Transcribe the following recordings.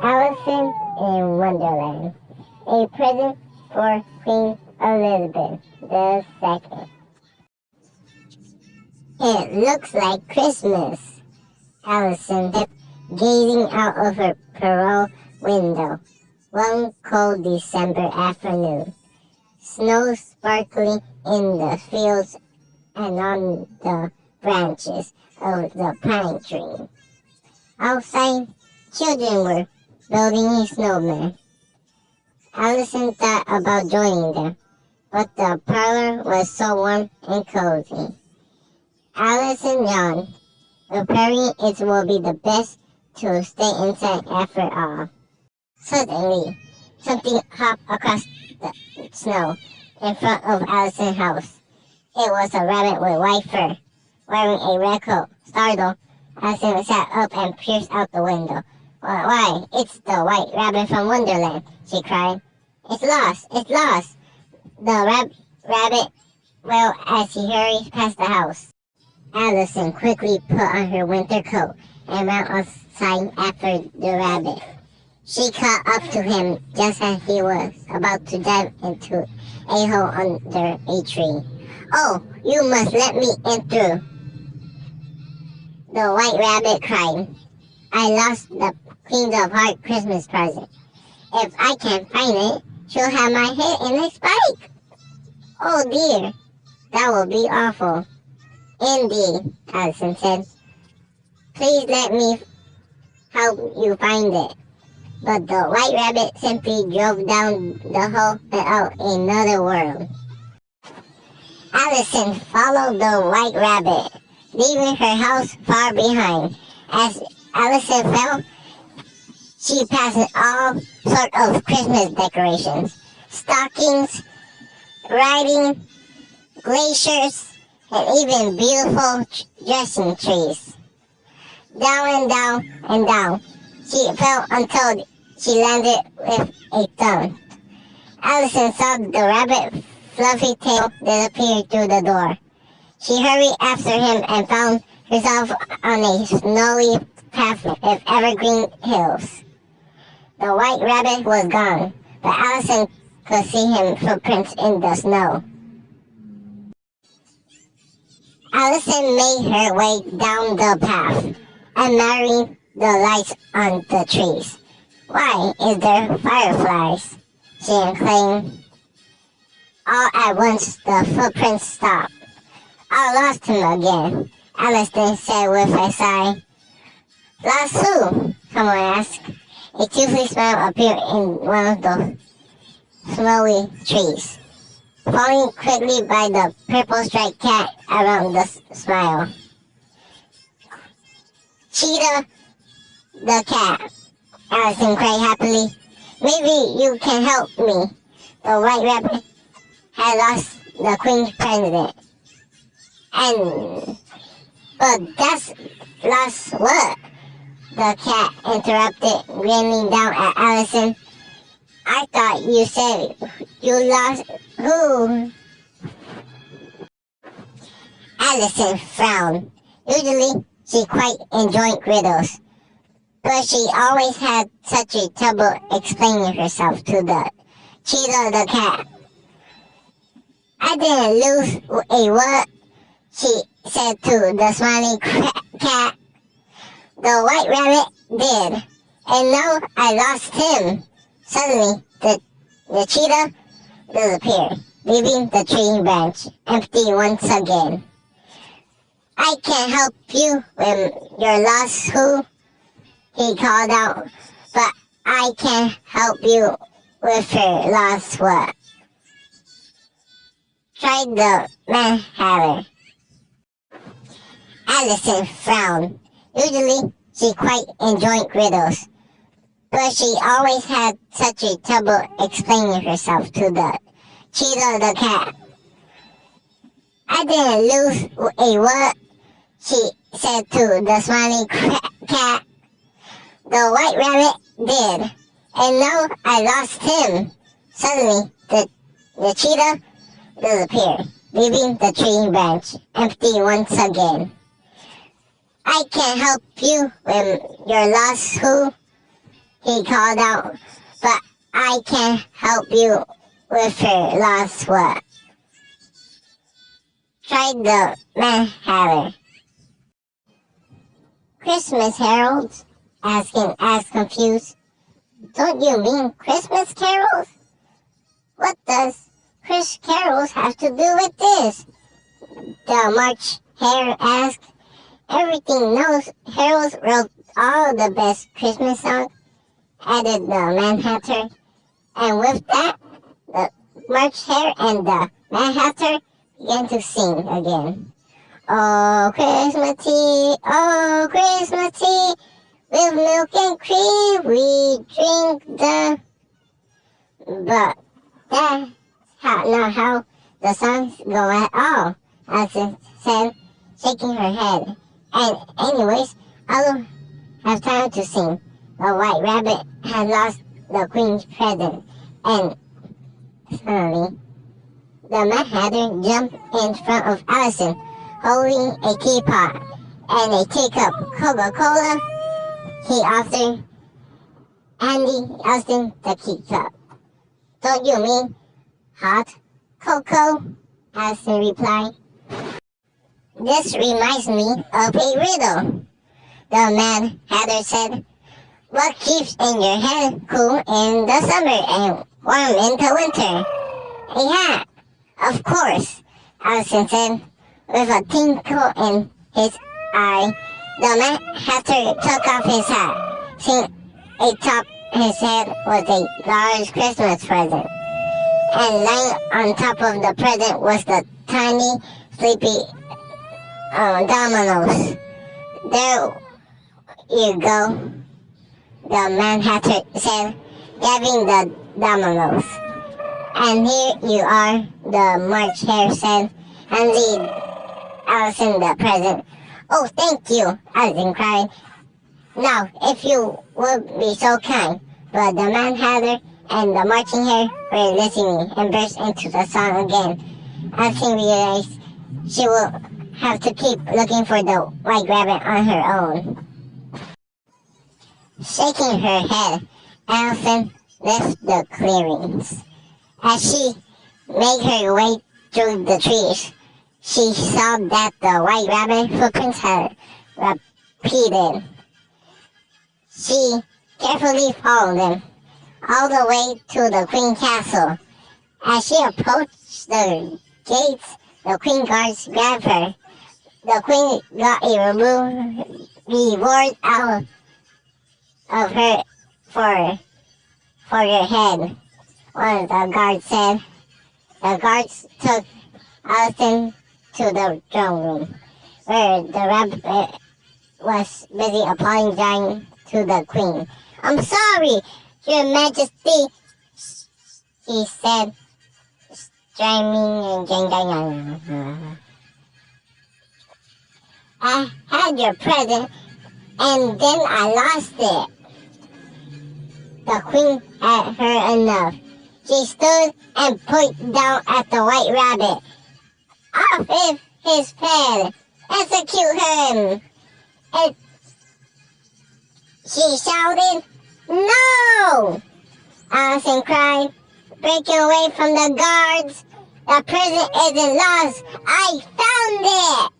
Allison in Wonderland, a present for Queen Elizabeth II. It looks like Christmas, Allison kept gazing out of her parlor window one cold December afternoon. Snow sparkling in the fields and on the branches of the pine tree. Outside, children were building a snowman. Allison thought about joining them, but the parlor was so warm and cozy. Allison yawned, preparing it will be the best to stay inside after all. Suddenly, something hopped across the snow in front of Allison's house. It was a rabbit with white fur, wearing a red coat. Startled, Allison sat up and peered out the window. Why, it's the white rabbit from Wonderland, she cried. It's lost, it's lost, the rabbit wailed as he hurried past the house. Allison quickly put on her winter coat and ran outside after the rabbit. She caught up to him just as he was about to dive into a hole under a tree. Oh, you must let me in through, the white rabbit cried. I lost the Queen of Hearts Christmas present. If I can find it, she'll have my head in a spike. Oh dear, that will be awful. Indeed, Allison said. Please let me help you find it. But the white rabbit simply drove down the hole and out another world. Allison followed the white rabbit, leaving her house far behind. As Allison fell, she passed all sorts of Christmas decorations, stockings, writing, glaciers, and even beautiful dressing trees. Down and down and down, she fell until she landed with a thump. Allison saw the rabbit's fluffy tail disappear through the door. She hurried after him and found herself on a snowy path with evergreen hills. The white rabbit was gone, but Allison could see his footprints in the snow. Allison made her way down the path, admiring the lights on the trees. Why is there fireflies? She exclaimed. All at once the footprints stopped. I lost him again, Allison said with a sigh. Lost who? Someone asked. A toothy smile appeared in one of the snowy trees, following quickly by the purple striped cat around the smile. Cheetah the cat, Allison cried happily. Maybe you can help me. The white rabbit had lost the Queen's present. But that's lost what? The cat interrupted, grinning down at Allison. I thought you said you lost who? Allison frowned. Usually, she quite enjoyed riddles, but she always had such a trouble explaining herself to the cheetah the cat. I didn't lose a what? She said to the smiling cat. The white rabbit did, and now I lost him. Suddenly, the cheetah disappeared, leaving the tree branch empty once again. I can help you with your lost who, he called out, but I can't help you with your lost what. Tried the Mad Hatter. Allison frowned. Usually, she quite enjoyed riddles, but she always had such a trouble explaining herself to the cheetah the cat. I didn't lose a what? She said to the smiling cat. The white rabbit did, and now I lost him. Suddenly, the cheetah disappeared, leaving the tree branch empty once again. I can help you with your lost who, he called out, but I can't help you with your lost what? Tried the Mad Hatter. Christmas carols? Asked confused. Don't you mean Christmas carols? What does Chris carols have to do with this? The March Hare asked. Everything knows Harold wrote all the best Christmas songs, added the Mad Hatter. And with that, the March Hare and the Mad Hatter began to sing again. Oh, Christmas tea, with milk and cream we drink the... But that's not how the songs go at all, Alison said, shaking her head. And anyways, I don't have time to sing. The White Rabbit had lost the Queen's present, and suddenly, the Mad Hatter jumped in front of Alison, holding a teapot and a teacup Coca-Cola. He offered Alison the teacup. Don't you mean hot cocoa? Alison replied. This reminds me of a riddle, the Mad Hatter said. What keeps in your head cool in the summer and warm in the winter? A hat, of course, Alison said. With a twinkle in his eye, the Mad Hatter took off his hat, seeing atop his head was a large Christmas present. And lying on top of the present was the tiny, sleepy dominoes. There you go, the Mad Hatter said, grabbing the dominoes. And here you are, the March Hare said, handing Alison the present. Oh, thank you, Alison cried. Now, if you would be so kind. But the Mad Hatter and the Marching Hare were listening and burst into the song again. Alison realized she will have to keep looking for the White Rabbit on her own. Shaking her head, Alison left the clearings. As she made her way through the trees, she saw that the White Rabbit footprints had repeated. She carefully followed them all the way to the Queen Castle. As she approached the gates, the Queen guards grabbed her. The Queen got a reward out of her for your head, one of the guards said. The guards took Alison to the throne room, where the rabbit was busy apologizing to the Queen. I'm sorry, Your Majesty, he said, streaming and I had your present, and then I lost it. The Queen had heard enough. She stood and pointed down at the White Rabbit. Off with his head! Execute him! And she shouted, No! Alison cried, breaking away from the guards. The present isn't lost. I found it!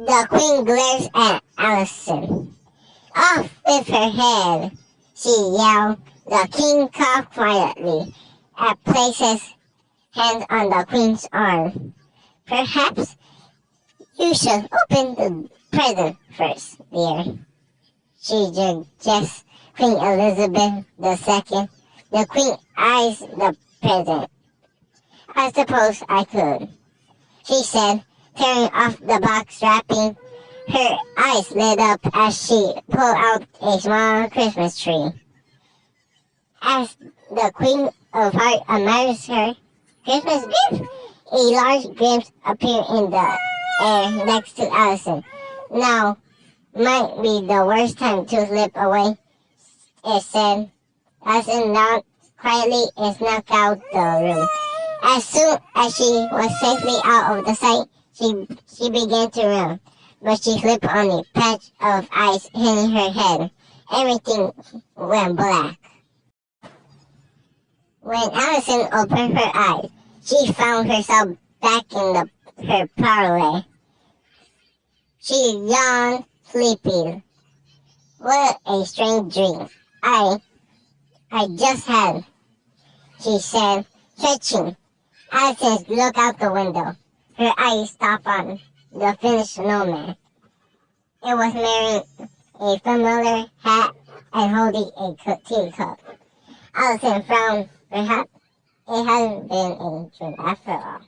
The Queen glares at Alison. Off with her head, she yelled. The King coughed quietly and placed his hand on the Queen's arm. Perhaps you should open the present first, dear. She suggests Queen Elizabeth II. The Queen eyes the present. I suppose I could, she said, tearing off the box wrapping. Her eyes lit up as she pulled out a small Christmas tree. As the Queen of Hearts admires her Christmas gift, a large glimpse appeared in the air next to Alison. Now might be the worst time to slip away, it said. Alison knocked quietly and snuck out the room. As soon as she was safely out of the sight, she began to run, but she slipped on a patch of ice hitting her head. everything went black. When Allison opened her eyes, she found herself back in her parlor. She yawned sleepily. What a strange dream I just had, she said, stretching. Allison looked out the window. Her eyes stopped on the finished snowman. It was wearing a familiar hat and holding a teacup. Allison frowned. Perhaps it hadn't been a dream after all.